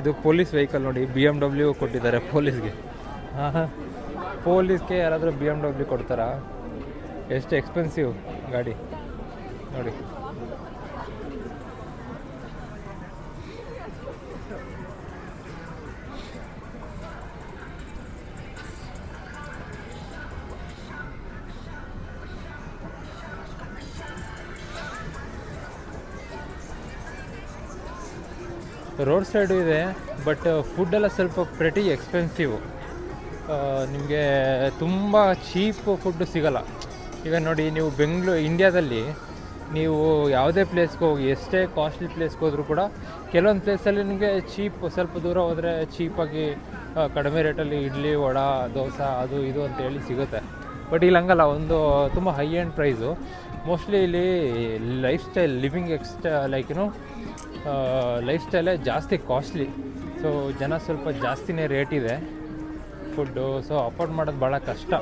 ಇದು police vehicle ನೋಡಿ, BMW ಕೊಟ್ಟಿದ್ದಾರೆ ಪೊಲೀಸ್ಗೆ. ಹಾಂ, ಪೊಲೀಸ್ಗೆ ಯಾರಾದರೂ BMW ಕೊಡ್ತಾರಾ? ಎಷ್ಟು ಎಕ್ಸ್ಪೆನ್ಸಿವ್ ಗಾಡಿ ನೋಡಿ. ರೋಡ್ ಸೈಡು ಇದೆ, ಬಟ್ ಫುಡ್ಡೆಲ್ಲ ಸ್ವಲ್ಪ ಪ್ರೆಟಿ ಎಕ್ಸ್ಪೆನ್ಸಿವ್. ನಿಮಗೆ ತುಂಬ ಚೀಪ್ ಫುಡ್ಡು ಸಿಗೋಲ್ಲ. ಈಗ ನೋಡಿ, ನೀವು ಇಂಡಿಯಾದಲ್ಲಿ ನೀವು ಯಾವುದೇ ಪ್ಲೇಸ್ಗೆ ಹೋಗಿ, ಎಷ್ಟೇ ಕಾಸ್ಟ್ಲಿ ಪ್ಲೇಸ್ಗೆ ಹೋದರೂ ಕೂಡ ಕೆಲವೊಂದು ಪ್ಲೇಸಲ್ಲಿ ನಿಮಗೆ ಚೀಪ್, ಸ್ವಲ್ಪ ದೂರ ಹೋದರೆ ಚೀಪಾಗಿ ಕಡಿಮೆ ರೇಟಲ್ಲಿ ಇಡ್ಲಿ, ವಡಾ, ದೋಸೆ ಅದು ಇದು ಅಂತೇಳಿ ಸಿಗುತ್ತೆ. ಬಟ್ ಇಲ್ಲಿ ಹಂಗಲ್ಲ, ಒಂದು ತುಂಬ ಹೈ ಆ್ಯಂಡ್ ಪ್ರೈಸು. ಮೋಸ್ಟ್ಲಿ ಇಲ್ಲಿ ಲೈಫ್ ಸ್ಟೈಲ್, ಲಿವಿಂಗ್ ಲೈಕ್ ಲೈಫ್ ಸ್ಟೈಲೇ ಜಾಸ್ತಿ ಕಾಸ್ಟ್ಲಿ. ಸೊ ಜನ ಸ್ವಲ್ಪ ಜಾಸ್ತಿನೇ ರೇಟ್ ಇದೆ ಫುಡ್ಡು, ಸೊ ಅಫೋರ್ಡ್ ಮಾಡೋದು ಭಾಳ ಕಷ್ಟ.